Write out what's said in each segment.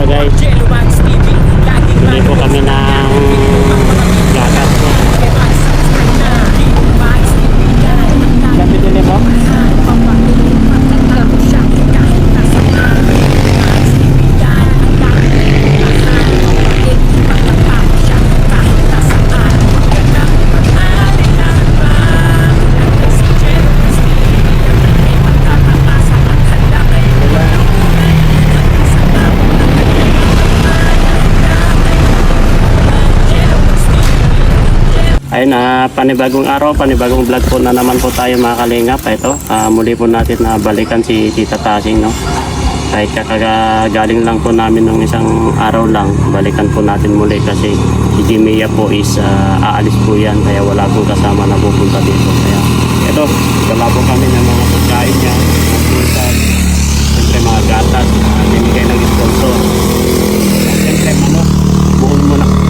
guys. Bili po kami ng gatas po. Kami din mo? Ayun, panibagong araw, panibagong vlog po na naman po tayo mga kalingap. Ito, muli po natin na balikan si Tita Tasing, no? Kahit kakagaling lang po namin nung isang araw lang, balikan po natin muli kasi si Jimmy po is aalis po yan, kaya wala pong kasama na pupunta dito. Kaya ito, dala po kami ng mga pagkain niya, siyempre mga gatas, binigay ng sponsor. Siyempre manok,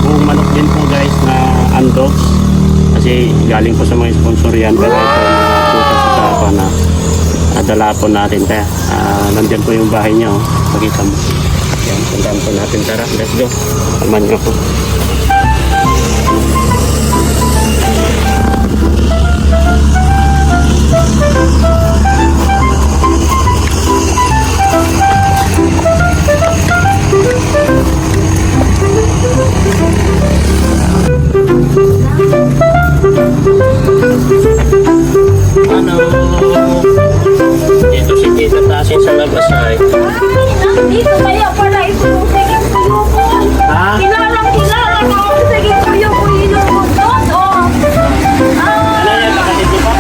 buong manok din po guys na undogs. Kasi galing po sa mga sponsor yan, pero ito mga putas sa tapa na dala po natin. Kaya nandyan po yung bahay niya, pakita mo. Yan, puntaan po natin. Tara, let's go. Taman niyo po. Dito si Tita Tasing sa labas ay. Dito kaya pala ito yung sige kuyo ko. Ha? Kilala ko ang sige kuyo ko inuot doon. Ano yan, nakadito pa?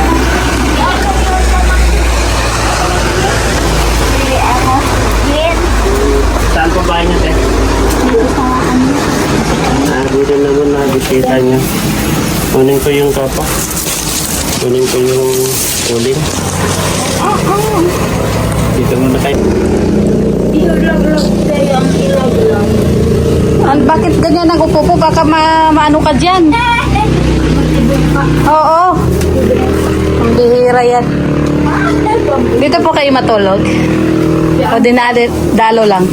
Saan po bahay niya, te? Dito naman na bisita niya. Kunin ko yung kapa. Kunin ko yung uling. Dito muna kayo. Ilag-lag tayo ang ilag-lag. Bakit ganyan ang upo po? Baka maano ka dyan. Oo. Ang bihira yan. Dito po kayo matulog. O dalo lang.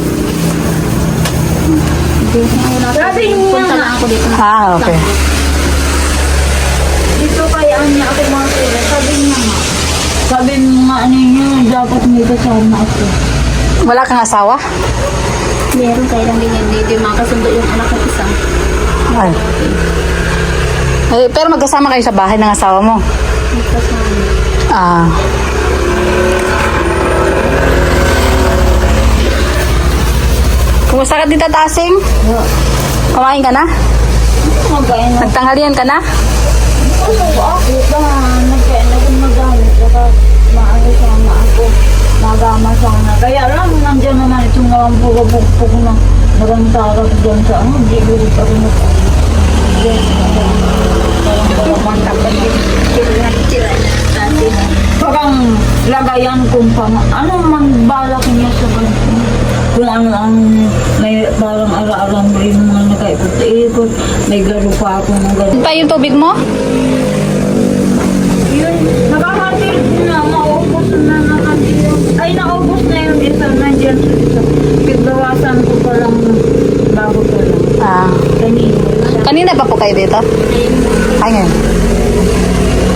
Sabi niya nga. Okay. Dito kaya niya ako mga sila. Sabi niya nga. Sabi nga ninyo, dapat may kasama ako. Wala kang asawa? Meron kayo lang ganyan dito. Mga kasundo yung anak ko isa. Ay. Pero magkasama kayo sa bahay ng asawa mo? May kasama. Ah. Kumusta ka dito, Tasing? Kumain ka na? Magayon na. Nagtanghalian ka na? Ano ba ako? Nagkain ako magamit. Saka maano ako. Magama sana. Kaya lang, nandiyan naman itong pugapugpug na nagantarap dyan sa ano. Hindi ulit ako parang lagayan kung pang ano man balak niya sa ganito. Kung ano ang may parang ara-aram mo yung mga nakaikot-ikot. May garo pa ako ng garo. Pa yung tubig mo? Yun, nakahatid na, maubos na nakahatid. Ay, naubos na yung isa, nandiyan sa isa. Pagbawasan ko pa lang bago ko lang. Ah. Kanina. Kanina pa po kayo dito? Ay, ngayon.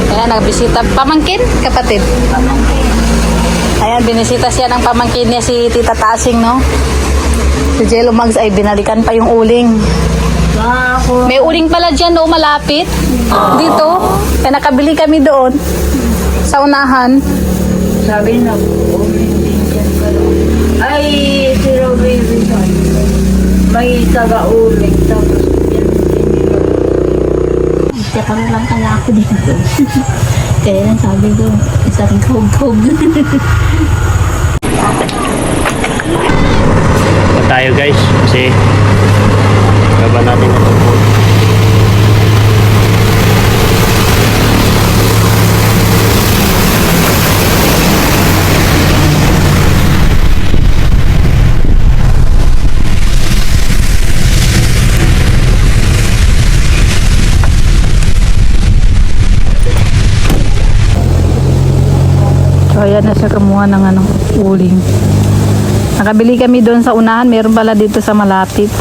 Kaya nagbisita. Pamangkin? Kapatid? Pamangkin. Ayan, binisita siya ng pamangkin niya si Tita Tasing, no? Si Jello Mags ay binalikan pa yung uling. Ako. May uling pala dyan, no? Malapit. Dito. Kaya nakabili kami doon. Sa unahan. Sabi na, hindi dyan ka lang. Ay, si Robby Rizal. May taga-uling. Tapos, yan, hindi ka. Tsaka lang pala ako dito. Kaya lang sabi ko, isang kog-kog. Tayo guys, kasi baba natin ito po. So ayan na siya kumuha ng uling. Nakabili kami doon sa unahan. Meron pala dito sa malapit.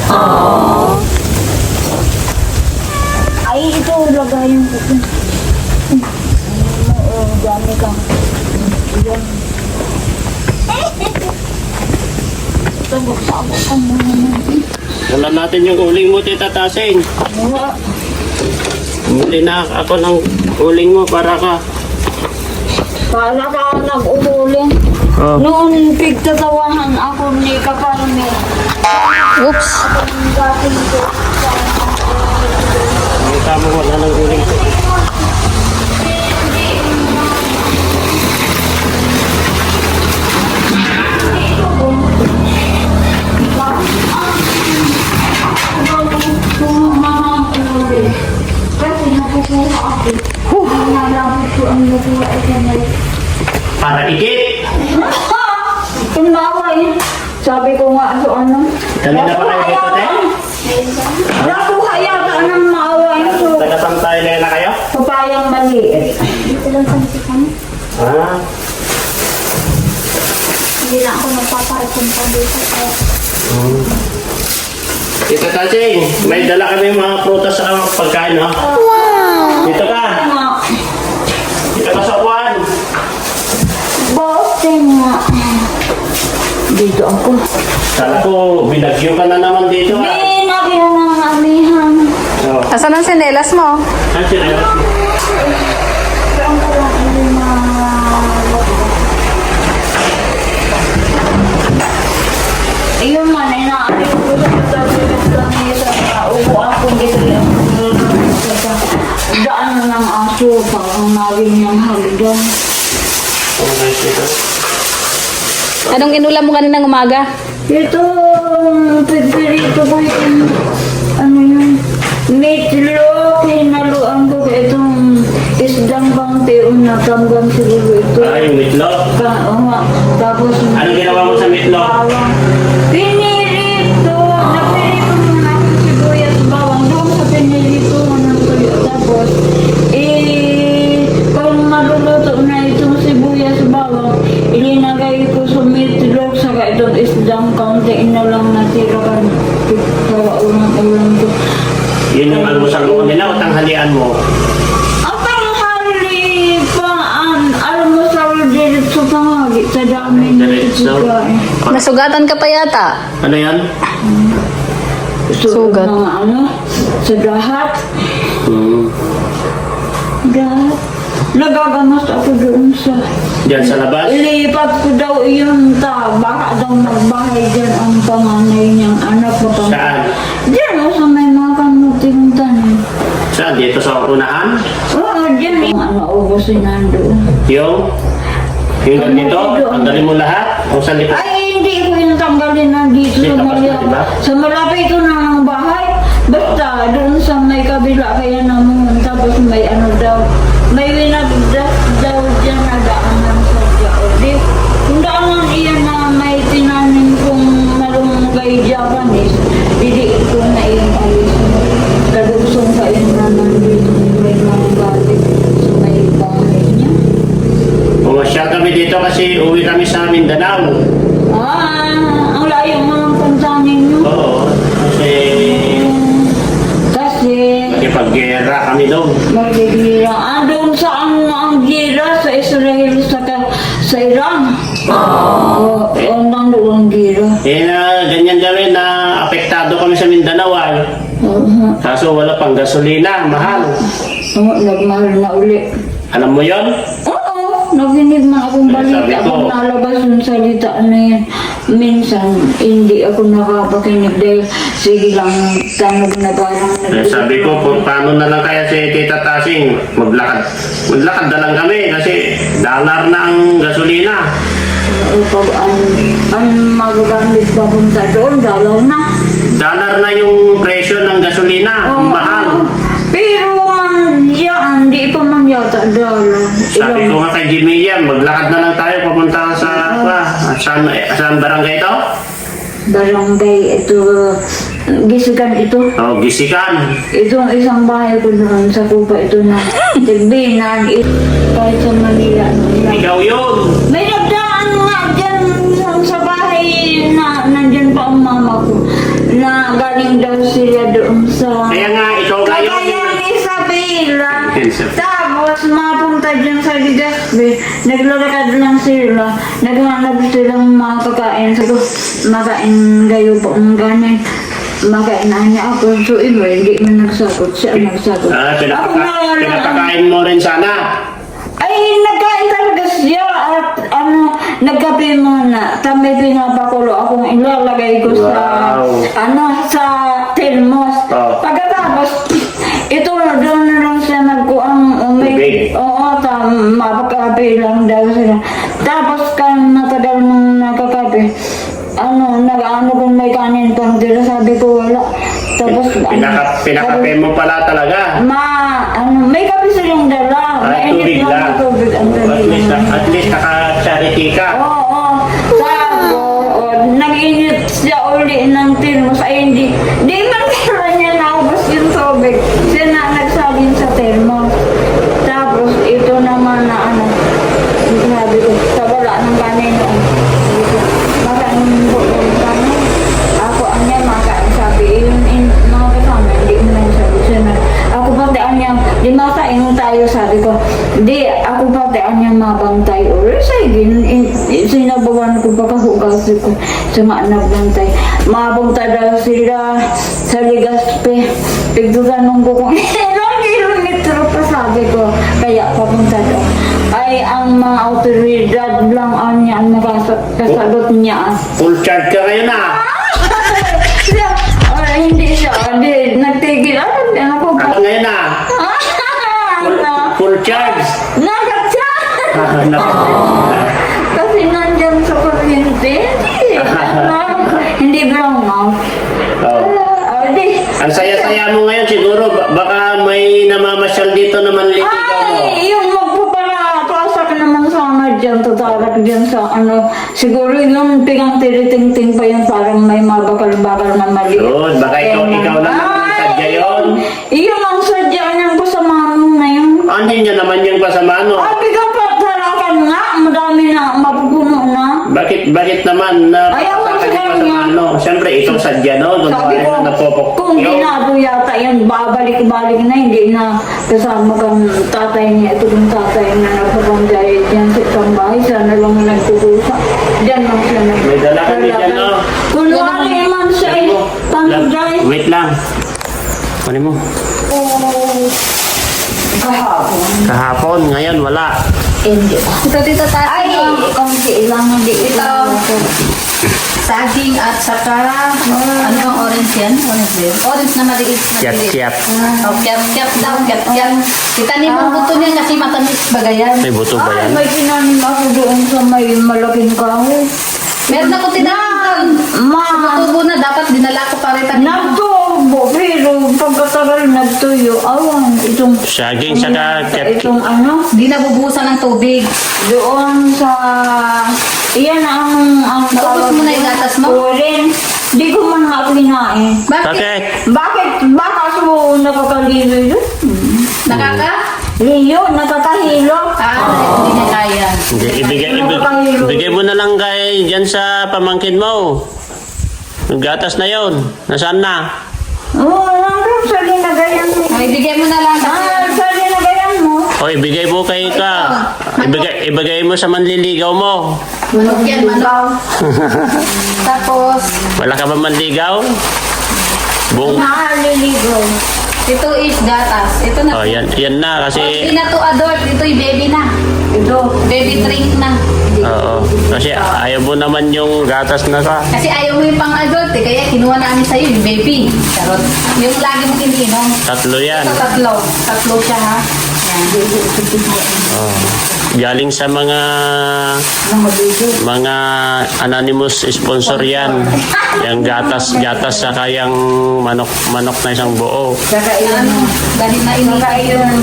Ay, ito, lagayan ko. Oo, dami ka. Yan. Ito, buksa-buksa ka muna. Wala natin yung uling mo, Tita Tasing. Wala. Huli na ako ng uling mo para ka. Para ka nag-umuling. Oh. Noon pigtatawahan ako ni Kaparme. Oops. Ang dating ko. Ang tama wala ng uling ko. Kasi nakukuha ako. Nalabot ko ang nakuha ay kamay. Para ikit. Tumawa eh. Sabi ko nga so ano. Kanina pa kayo dito, te? Nakuha yata ng maawa ito. Taga-saan tayo na kayo? Papayang maliit. Dito lang sa kami. Ah, Hindi na ako nagpapapunta dito. Tita Tasing, may dala kami mga prutas sa pagkain, no? Wow! Dito ka. Dito ka sa upuan. Bote nga. Dito ako. Kala ko, binagyo ka na naman dito, ah. May nakita ng amihan. Oh. Asan ang sinelas mo? Ah, sila. Saan ko lang yung ayun man, ay naayos ko sa upuan ko dito yung daan na ng aso parang naging niyang hagdan. Oh, nice dito. Anong inulam mo kaninang umaga? Ito, pipirito ko yung ano yun, meatloaf, hinaluan ko itong isdang bangte, natanggang siguro ito. Ah, yung meatloaf. Tapos, Ano ginawa mo sa meatloaf? bawang. Pinirito. Napirito muna ako sibuyas bawang. Doon sa pinirito ng tuyo. Tapos, kung maluluto na itong sibuyas bawang, ilinagay ko sa meatloaf saka itong isdang kaunti na lang natira ka. Kaya ulang-ulang ko. Yun yung almusal mo nila o tanghalian mo? Ang tanghali pa ang almusal dito sa tanghali. Sa dami na Diretso. pagkain. Nasugatan ka pa yata. Ano yan? Sugat. Mga ano, sa lahat. Lahat. Nagagamas ako doon sa... Diyan sa labas? Ilipat ko daw yun baka daw magbahay dyan ang panganay niyang anak ko. Saan? Diyan o sa may makamuting tanin. Saan? Dito sa unahan? Oo, dyan. Ang naubusin nandoon. Yung ganito? Tanggalin mo lahat? O sa likod? Ay, hindi ko yung tanggalin na dito Dito sa pa, malapit. diba? Sa malapit ko ng bahay. Basta doon sa may kabila kaya naman. Tapos may ano daw. May winagdas daw dyan na daanan sa Jaodi. Kung daanan iyan na may tinanin kong malunggay Japanese, didiin ko na iyan alis. Kadusong pa yun na nandito. May mga galit sa may bahay niya. Pumasyal kami dito kasi uwi kami sa Mindanao. Ang layo mo ng pansanin nyo. Oo. Kasi, Nakipag-gera kami doon. magbigira. Doon saan ang gira sa Israel sa Iran. Oo, nandoon ang gira. Ganyan gawin na apektado kami sa Mindanao ay. Kaso wala pang gasolina, mahal. Oo, nagmahal na uli. Alam mo yon? Oo, naginig man akong Sabi balita. ko. Pag nalabas yung salita na yan, minsan hindi ako nakapakinig dahil sige lang tanog na parang Sabi ko, paano na lang kaya si Tita Tasing maglakad? Maglakad na lang kami kasi dollar na ang gasolina. pag ang magagamit papunta doon, dalaw na. Dollar na yung presyo ng gasolina, ang mahal. Pero yan, di pa man yata dalaw. Sabi ko nga kay Jimmy yan, maglakad na lang tayo papunta sa saan barangay ito? Barangay, ito, Gisikan ito. Oh, Gisikan. Itong isang bahay ko doon sa Kupa, ito na Tigbinan, kahit sa Manila. Ikaw yun. May nagdaan nga dyan sa bahay na na galing daw sila doon sa... Kaya nga, ikaw ngayon. Kaya ni Isabela. Isabela. Tapos mapunta dyan sa Ligaspe. Naglalakad lang sila. Naghanap silang makakain. Sabi ko, makain kayo po ng ganin. Makain na niya ako. So iba, hindi man nagsagot. Siya nagsagot. Ako na Pinapakain mo rin sana. ay, nagkain talaga siya at nagkape muna. Tamay pinapakulo akong ilalagay ko sa, Wow. sa thermos. Oh. Pagkatapos, ito doon na lang siya nagkuang Tubig. Oo, mapakape lang daw sila. Tapos, matagal nung nakakape, kung may kanin pang dila, sabi ko wala. Tapos, Pinakape mo pala talaga. may kape silang dala. Tubig Mainit lang lang. na tubig. Ang At least naka-charity ka. Oo. Tapos, nag-init siya uli ng thermos. Ay, hindi man kailan niya naubos yung tubig. Siya na nagsalin sa thermos. Tapos, ito naman na sabi ko, sa wala ng kanin noon. Makain mo yung kanin. Ako, makain. Sabi, mga kasama, hindi mo na sabi siya na. Ako pati di makain tayo, sabi ko. Di, ako pati mabantay. Or sige, sinabawan ko pagkahugas ko sa mga nagbantay. Mabantay daw sila sa Ligaspe. Pagduganong ko kung ilang kilometro pa, sabi ko. Kaya papunta daw. Ay, ang mga autoridad lang ang nakasagot niya. Full charge ka ngayon ah. Siya, hindi siya. Nagtigil. Ano ko ba? Ako ngayon ah. Full charge. Kasi nandyan sa kuryente. Hindi brown out. Oh. Ang saya-saya mo ngayon siguro. Baka may namamasyal dito na manliligaw mo. Ay, yung magpapalapasak naman sana dyan, tatarak dyan sa siguro yung pigang tiriting-ting pa yun, parang may mabakal-bakal na mali. Yun, baka ikaw lang ang sadya yun. Iyon ang sadya niyang kasama mo na yun. Ano niya naman yung pasama no? Pigang patarakan nga, madami na mapupuno na. Bakit naman na Ayaw mo sa kanya. Siyempre, ikaw sadya no? Sabi ko, kung ginado yata yan, babalik-balik na, hindi na kasama kang tatay niya. Ito kong tatay na nagpapanggay dyan sa isang bahay. Sana lang nagkukusa. Diyan lang siya May dala ka din dyan, no? Kunwari man siya ay panggay. Wait lang. Kunin mo. Kahapon. Kahapon, ngayon wala. Hindi. Ito, Tita Tati. Ay, konti lang. Hindi Ito. Saging at saka, ano bang orange yan? Orange din. Orange na maliit. Kiyat-kiyat. Oh, kiyat-kiyat daw, kiyat-kiyat. Itanim ang buto niya kasi matamis bagayan. May buto ba Ay, yan? may tinanim ako doon sa may malaking kahoy. Meron ako tinanim. Tubo na, dapat dinala ko pa rin. Nagtubo, pero pagkatagal nagtuyo, awan, itong... Saging saka Itong Di nabubusan ng tubig. doon sa... Iyan ang Naubos mo na yung gatas mo? Urin. Di ko man nga kinain. Bakit? Bakit? Baka mo nakakaliloy yun? Nakaka? Liyo, nakakahilo. Hindi niya kaya. Hindi, ibigay mo na lang kay dyan sa pamangkin mo. Yung gatas na yon. Nasaan na? Oo, nandun sa linagayan mo. Ay, bigay mo na lang. Sa linagayan mo. O, ibigay mo kay ka. Ibigay mo sa manliligaw mo. Manok yan, manok. Tapos, Wala ka ba manligaw? Buong... Nakaliligo. ito is gatas. Ito na. Oh, yan na kasi... Hindi na to adult. Ito yung baby na. Ito. Baby drink na. Oo. Kasi ayaw mo naman yung gatas na ka. Kasi ayaw mo yung pang-adult eh. Kaya kinuha namin sa'yo yung baby. Charot. Yung lagi mong iniinom. Tatlo yan. Ito tatlo. Tatlo siya ha. Yan. Oh. Galing sa mga anonymous sponsor yan. Yung gatas saka yung manok na isang buo. Saka yun. Dahil na Saka yun.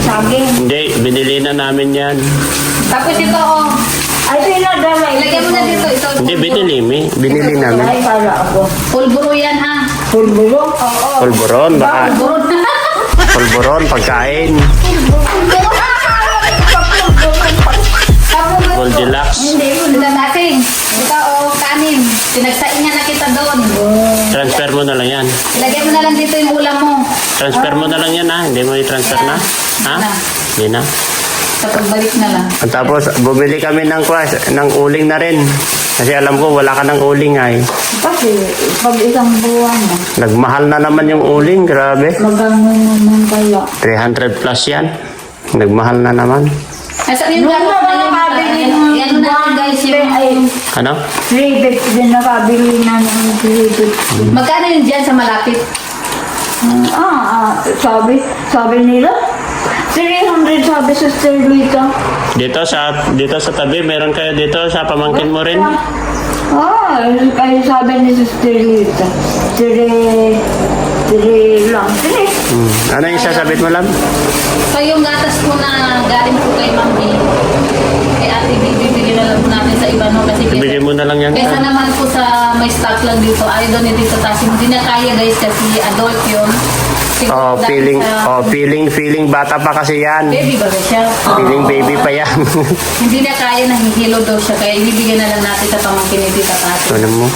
Saging. Hindi, binili na namin yan. Tapos ito oh. Ay, pinadala. Ilagay mo na dito. Ito. Hindi, binili namin. Ay, para ako. Pulburo yan ha. Pulbulo? Oo. Pulburon, baka. Pulburo na. Pulburon, pagkain. Goldilocks. Hindi, ito natin. Ito oh, kanin. Pinagsaingan na kita doon. Transfer mo na lang yan. Ilagay mo na lang dito yung ulam mo. Transfer mo na lang yan ha. Hindi mo i-transfer na. Ha? Hindi na. Sa pagbalik na lang. At tapos, bumili kami ng ng uling na rin. Kasi alam ko, wala ka ng uling ay. Kasi pag isang buwan na, Nagmahal na naman yung uling. Grabe. magano naman kaya. 300 plus yan. Nagmahal na naman. Nasa yung Nung nakabili ng yan na guys yung... ay, Ano? 3 din nakabili na ng 3 Magkano yun dyan sa malapit? sabi nila, 300 sabi sa Sterlita. Dito sa tabi, meron kayo dito sa pamangkin mo rin. Ay sabi ni sa Sterlita, 3 lang. 3. Ano yung sasabit mo lang? So yung gatas po na galing po kay Mami, kay Ate Bibi, bigyan na lang po natin sa iba, no? Kasi Ibigay mo na lang yan. kesa naman po sa may stock lang dito, ayaw doon ni Tito Tasing. Hindi na kaya guys kasi adult yun. Siguro dahil sa feeling bata pa kasi yan. baby ba siya? Feeling baby pa yan. Hindi na kaya, nahihilo daw siya. Kaya ibibigyan na lang natin sa pamangkin ni Tita Tasing. Ano mo?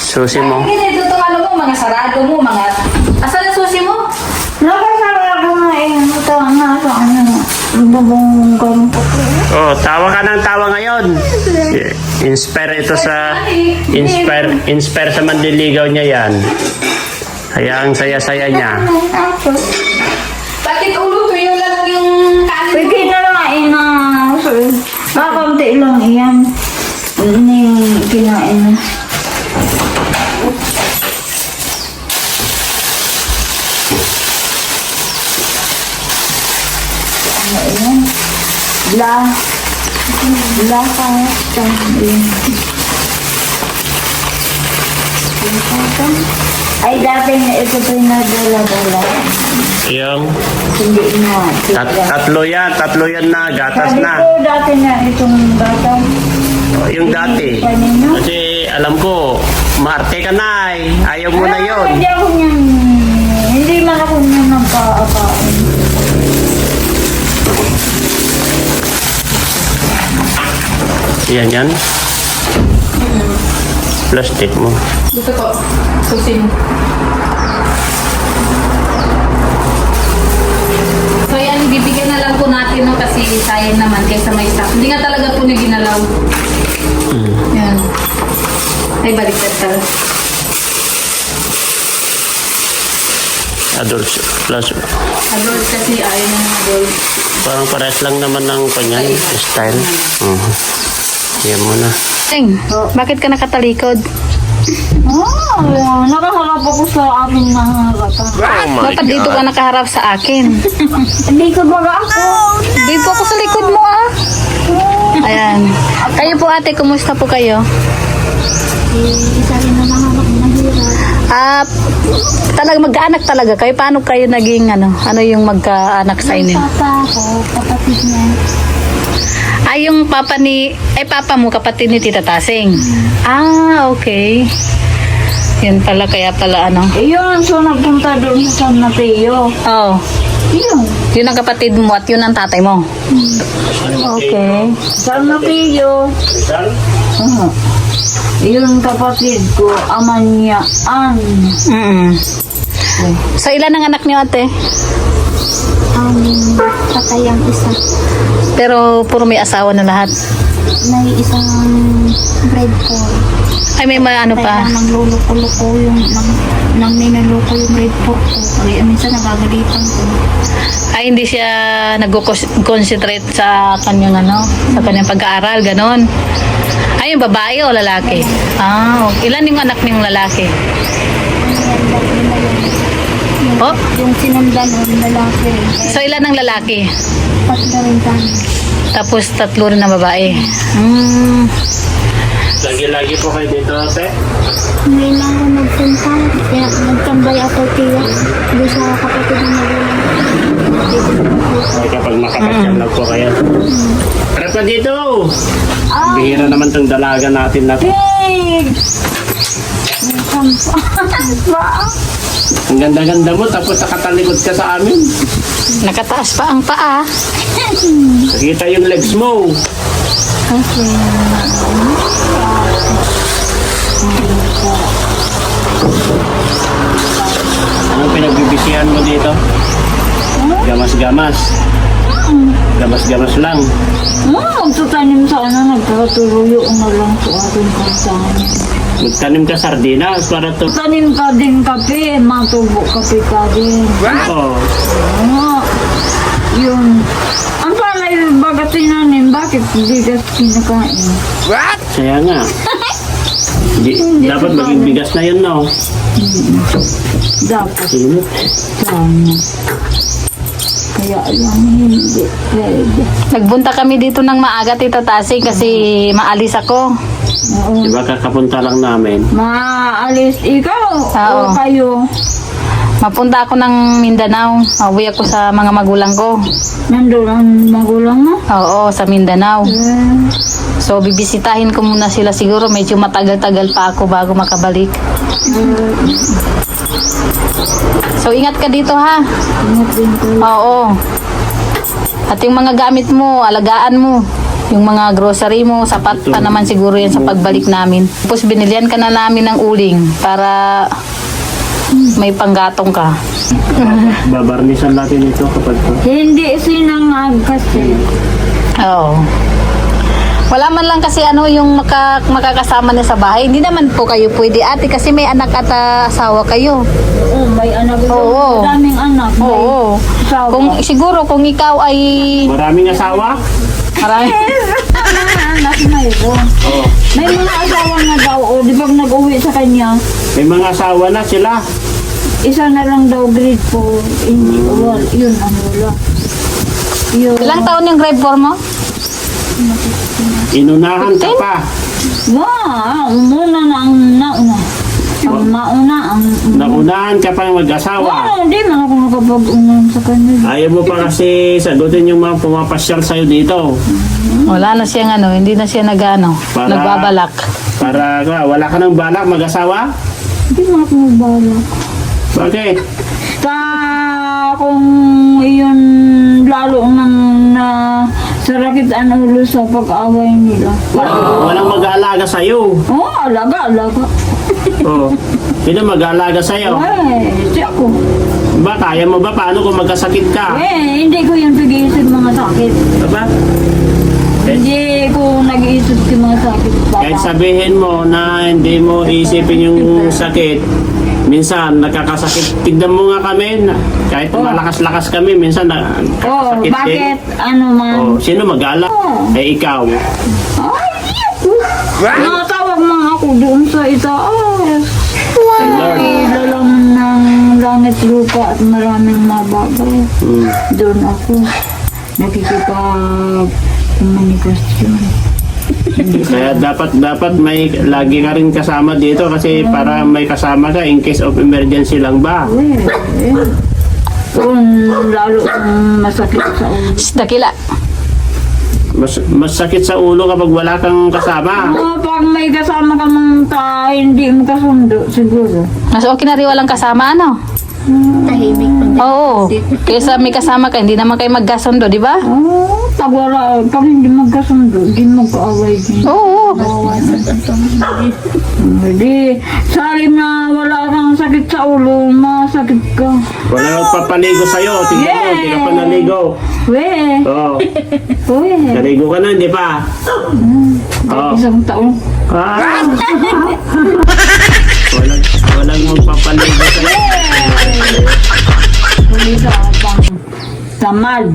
Susi mo. Hindi, dito ano mo, mga sarado mo, mga... Asan ang susi mo? Nakasarado nga ito nga sa bubong gampo. Oh, tawa ka ng tawa ngayon. Inspire ito sa... Inspire sa manliligaw niya yan. Kaya ang saya-saya niya. Bakit ulo tuyo lang yung kanin mo? Pwede na lang kakunti lang iyan. Yung kinain na. Ano yan? Bla ka. Ay, dati na ito po yung nadala-dala. Yung Hindi na. tatlo yan na, gatas Sabi na. ko dati na itong bata. Yung dati. Kasi alam ko, maarte ka na eh. Ayaw mo na yon. Hindi ako niyan. Hindi man ako niyan nagpa-akain. Yan. Plastic mo. Dito po, susi mo. So yan, bibigyan na lang po natin no, kasi sayang naman kaysa may stock. Hindi nga talaga po niya ginalaw. Yan. Ay, baliktad ka. Adults plus. Adult kasi ayaw ng adult. Parang pares lang naman ng kanyan style. Yan mo na. Eng, bakit ka nakatalikod? Nakaharap ako sa aking mga bata. Dapat dito ka nakaharap sa akin. Hindi ko baga ako. Dito ako sa likod mo ah. Ayan. Kayo po ate, kumusta po kayo? Isa rin na naman ako nahirap. Talaga mag-anak talaga kayo. Paano kayo naging ano yung magkaanak sa inyo? Papa ko, kapatid niya. Ay, yung papa mo, kapatid ni Tita Tasing. Okay. Yan pala, kaya pala ano. Yun, so nagpunta doon sa San Mateo. Oh, Yun. yun ang kapatid mo at yun ang tatay mo. Okay. San Mateo. Yun kapatid ko, ama niya, So, ilan ang anak niyo ate? Patay ang isa. Pero puro may asawa na lahat. May isang grade 4. Ay, may ano pa. Nang luluko-luko yung, nang ninuluko yung grade 4 ko. Kaya minsan nagagalitan ko. Ay, hindi siya nag-concentrate sa kanyang sa kanyang pag-aaral, ganon. Ay, yung babae o lalaki? Okay. Ilan yung anak niyong lalaki? Oh, Yung sinundan ng lalaki. so ilan ang lalaki? Tatlo rin kami. Tapos 3 rin na babae. Lagi-lagi po kayo dito ate. Hindi na ako nagpunta. Kaya nagtambay ako tiyak. Hindi sa kapatid ng magulang. Ay, kapag makapasyal lang po kayo. Tara pa dito! Bihira naman tong dalaga natin na to. Hey! Ang ganda-ganda mo tapos nakatalikod ka sa amin. Nakataas pa ang paa. Nakita yung legs mo. Okay. palakihan mo dito? Gamas-gamas. Gamas-gamas lang. Magtatanim sana, nagkakatuloy na lang sa ating kansahan. Magtanim ka sardinas para to. Tanim ka din kape, matubo kape ka din. Oo. Yun. Ang palay bagat tinanim, bakit hindi ka kinakain? Kaya nga. Dapat maging bigas na yun, no? Dapat Sinit. sana. Kaya lang hindi pwede. Nagbunta kami dito ng maaga, Tita Tasing, kasi maalis ako. Oo. Diba kakapunta lang namin? Maalis ikaw Oo. o kayo? Mapunta ako ng Mindanao. Uwi ako sa mga magulang ko. Nandun ang magulang mo? Oo, sa Mindanao. So, bibisitahin ko muna sila siguro. Medyo matagal-tagal pa ako bago makabalik. So, ingat ka dito, ha? Ingat din ko. Oo. At yung mga gamit mo, alagaan mo. Yung mga grocery mo, sapat pa naman siguro yan sa pagbalik namin. Tapos binilihan ka na namin ng uling para may panggatong ka. Babarnisan natin ito kapag to. Hindi sinangag kasi. Oo. Wala man lang kasi yung makakasama na sa bahay. Hindi naman po kayo pwede, ate, kasi may anak at asawa kayo. Oo, may anak. Oo. Maraming anak. May Oo. asawa. Siguro kung ikaw ay Maraming asawa? marami. Mga anak mayroon. Oo. May mga asawa na daw. O, di ba nag-uwi sa kanya? May mga asawa na sila. Isa na lang daw grade 4. Hindi, wala. Yun ang wala. Yun. Ilang taon yung grade 4 mo? Inunahan ka pa. Muna na ang nauna. Ang mauna ang... Naunahan ka pa mag-asawa. Hindi man ako nakapag-unan sa kanya. Ayaw mo pa kasi sagutin yung mga pumapasyal sa'yo dito. Wala na siyang hindi na siya nagbabalak. Para wala ka ng balak mag-asawa? Hindi man ako magbalak. Bakit? Kung iyon lalo nang na sarakit ang ulo sa pag-away nila. Walang mag-aalaga sa'yo. Alaga. Oh. Sino mag-aalaga sa'yo? Siya ako. Ba, kaya mo ba? Paano kung magkasakit ka? Hindi ko yan pag-iisip mga sakit. Diba? Hindi ko nag-iisip yung mga sakit. Kahit sabihin mo na hindi mo isipin yung sakit, minsan nakakasakit. Tignan mo nga kami, kahit malakas-lakas kami, minsan nakakasakit bakit? Ano man? Sino mag-alala? Ikaw. Nakatawag mga ako doon sa itaas. Lord. Ilalang ng langit lupa at maraming mabagay. Doon ako nakikipag-komunikasyon. Kaya dapat may lagi ka rin kasama dito kasi para may kasama ka in case of emergency lang ba? Kung lalo kung masakit sa ulo. Dakila. Mas sakit sa ulo kapag wala kang kasama. Pag may kasama ka mong hindi mo kasundo, siguro. Mas okay na rin walang kasama, Tahimik pag Oo. Kaysa may kasama ka, hindi naman kayo magkasundo, di ba? Pag wala, pag hindi magkasundo, hindi magkaaway din. Oo. Hindi. Salim na wala kang sakit sa ulo, masakit ka. Wala magpapaligo sa'yo. Tingnan mo, hindi ka pa naligo. Oo. Naligo ka na, di ba? Oo. Isang taon. Walang magpapaligo sa'yo. Huli sa pang tamad.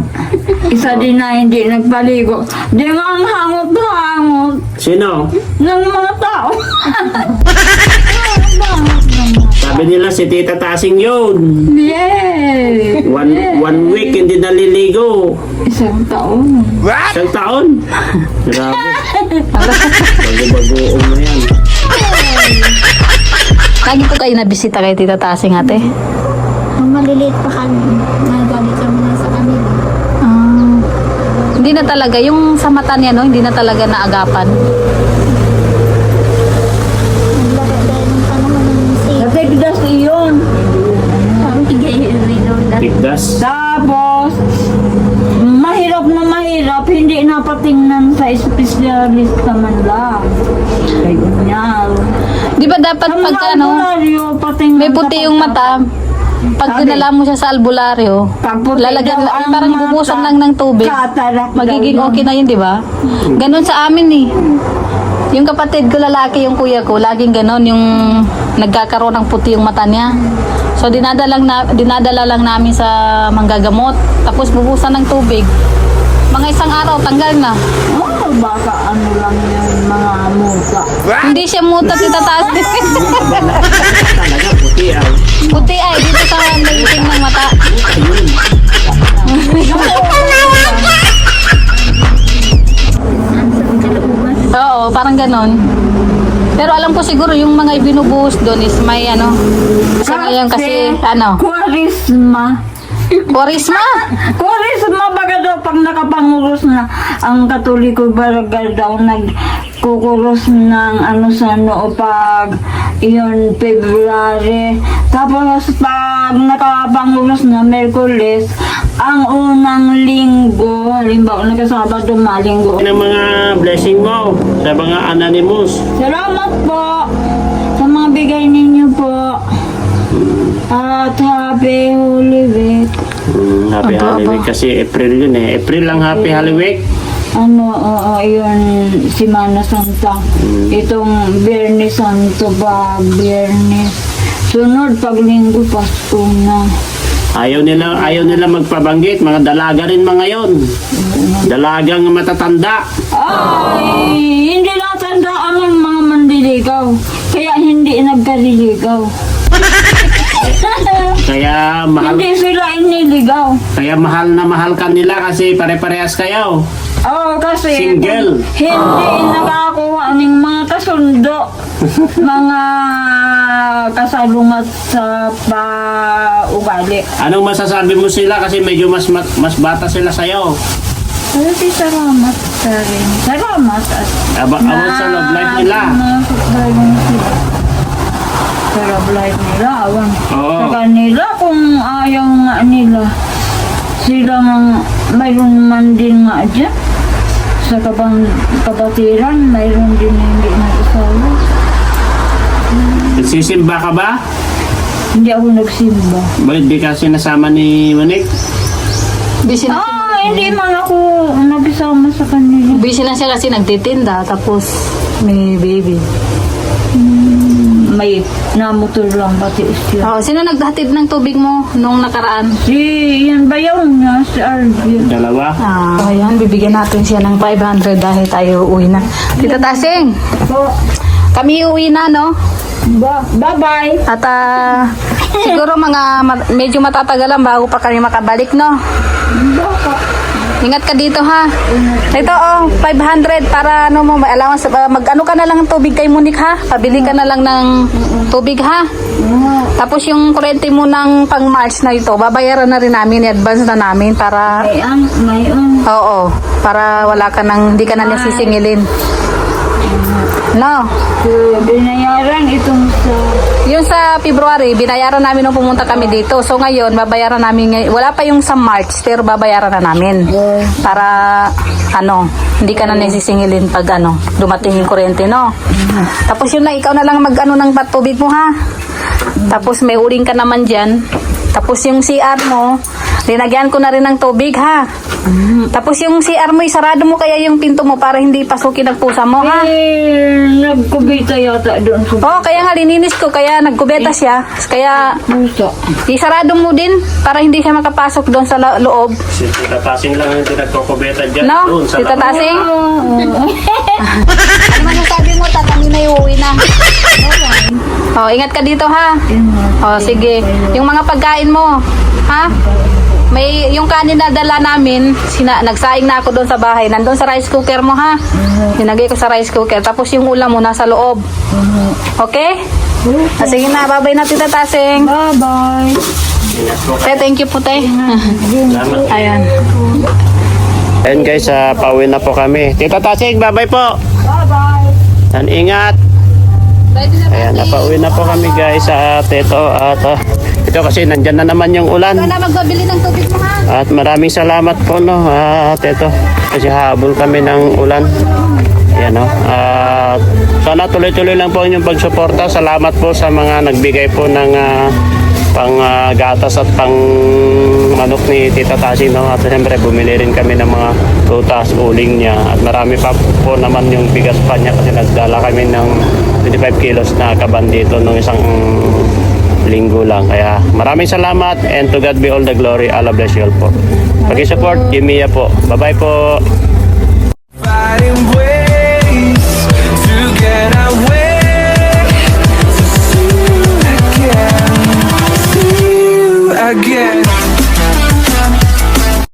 Isa din na hindi nagpaligo. Di nga ang hangot-hangot Sino? ng mga tao. Sabi nila si Tita Tasing yun. Yay! One week hindi naliligo. Isang taon. Isang taon. Grabe. Bago-bagoong na yan. Lagi po kayo nabisita kay Tita Tasing, ate? Nung maliliit pa kami, nagalit kami na sa kanila. Hindi na talaga, yung sa mata niya, hindi na talaga naagapan. Naglaro dahil ng panahon ng safe. Natigdas iyon. Parang Tigdas. Tapos, mahirap na mahirap, hindi napatingnan sa espesyalista man lang. Kaya ganyan. Di ba dapat pagka Patingnan may puti yung mata, Pag dinala mo siya sa albularyo, Pagputi lalagyan, daw ang parang mata, bubusan lang ng tubig. katarak daw Magiging yan. okay na yun, di ba? Ganon sa amin eh. Yung kapatid ko lalaki, yung kuya ko, laging ganon, yung nagkakaroon ng puti yung mata niya. So dinadala lang namin sa manggagamot. Tapos bubusan ng tubig. Mga isang araw, tanggal na. Oh, baka ano lang yung mga muka. Hindi siya mutat itataas. Talaga, puti ay. Puti ay, dito sa naiting ng mata. Oo, parang ganon. Pero alam ko siguro yung mga ibinubuhos doon is may ano. Sa ngayon kasi ano, Kwarisma. Borisma. Kwarisma baga daw pag nakapanguros na ang Katoliko baga daw nagkukuros ng ano sa noo pag iyon February. Tapos pag nakapanguros na Merkules, ang unang linggo, halimbawa nagkasabado malinggo. Ano ang mga blessing mo sa mga anonymous? Salamat po sa mga bigay ninyo po. At happy Holy Week. Happy Aba, Holy Week kasi April yun eh. April lang Happy Holy Week. Ano, yun, Semana Santa. Itong Biyernes Santo ba, Biyernes. Sunod, paglinggo, Pasko na. Ayaw nila magpabanggit. Mga dalaga rin mga yon. Dalagang matatanda. Ay, hindi natandaan ng mga mandiligaw. Kaya hindi nagkariligaw. Kaya mahal, Hindi sila iniligaw. kaya mahal na mahal ka nila kasi pare-parehas kayo. Oo, kasi Single. hindi nakakuha ng mga kasundo, mga kasalungat sa paugali. Anong masasabi mo sila kasi medyo mas bata sila sa'yo? Pero di salamat sa rin. Salamat at About sa love life nila. Sa love life nila, awan. Oo. Sa kanila, kung ayaw nga nila, sila nga mayroon man din nga dyan. Sa kabatiran, mayroon din na hindi nag-asawa. Nagsisimba ka ba? Hindi ako nagsimba. Bakit di ka sinasama ni Monique? Busy na, Hindi man ako nagsama sa kanila. busy na siya kasi nagtitinda. Tapos may baby. May namotor lang pati siya. Oh, sino naghatid ng tubig mo nung nakaraan? Si, yan bayaw niya, si Arvin. Dalawa? Ayan, bibigyan natin siya ng 500 dahil tayo uwi na. Tita Tasing, Po, kami uwi na, no? bye-bye. At siguro medyo matatagalan bago pa kami makabalik, no? Ingat ka dito, ha? Ito, 500 para ano mo, may allowance. Mag-ano ka na lang ng tubig kay Monique, ha? Pabili ka na lang ng tubig, ha? Tapos yung kurente mo ng pang March na ito, babayaran na rin namin, i-advance na namin para, Mayon. oo, para wala ka nang, hindi ka na nasisingilin. No? So, binayaran itong sa... Yung sa February, binayaran namin nung pumunta kami dito. So ngayon, babayaran namin ngayon. Wala pa yung sa March, pero babayaran na namin. Para, hindi ka na nasisingilin pag dumating yung kuryente, no? Tapos yun na, ikaw na lang mag-ano ng patubig mo, ha? Tapos may uling ka naman dyan. Tapos yung CR mo, linagyan ko na rin ng tubig, ha? Tapos yung CR mo, isarado mo kaya yung pinto mo para hindi pasukin ang pusa mo, ha? Nagkubita yata doon sa Oo, kaya nga lininis ko, kaya nagkubeta siya. Kaya pusa. isarado mo din para hindi siya makapasok doon sa loob. Si Tita Tasing lang yung pinagkukubeta dyan. No? Doon, sa Tita labas. Tasing? Ano man yung sabi mo, tatami na iuwi na. Oh, ingat ka dito, ha? Oh, sige. Yung mga pagkain mo, ha? May yung kanin na dala namin, nagsaing na ako doon sa bahay. Nandun sa rice cooker mo, ha? Dinagay ko sa rice cooker. Tapos yung ulam mo nasa loob. Okay? Sige na, bye-bye na, Tita Tasing. Bye-bye. Ingat po. Te, thank you po, te. Salamat. Ayan. Ayan guys, pauwi na po kami. Tita Tasing, bye-bye po. Bye-bye. And ingat. Ayan, napauwi na po kami guys at ito. At ito kasi nandyan na naman yung ulan. Ikaw na magbabili ng tubig mo, ha? At maraming salamat po, no. At ito, kasi habol kami ng ulan. Ayan, no. At sana tuloy-tuloy lang po inyong pagsuporta. Salamat po sa mga nagbigay po ng pang gatas at pang manok ni Tita Tasing, no? At siyempre bumili rin kami ng mga prutas, uling niya, at marami pa po naman yung bigas pa niya kasi nagdala kami ng 25 kilos na kaban dito nung isang linggo lang. Kaya maraming salamat, and to God be all the glory. Allah bless you all po. Pag-support, Jimmy po. Bye-bye po. Fighting with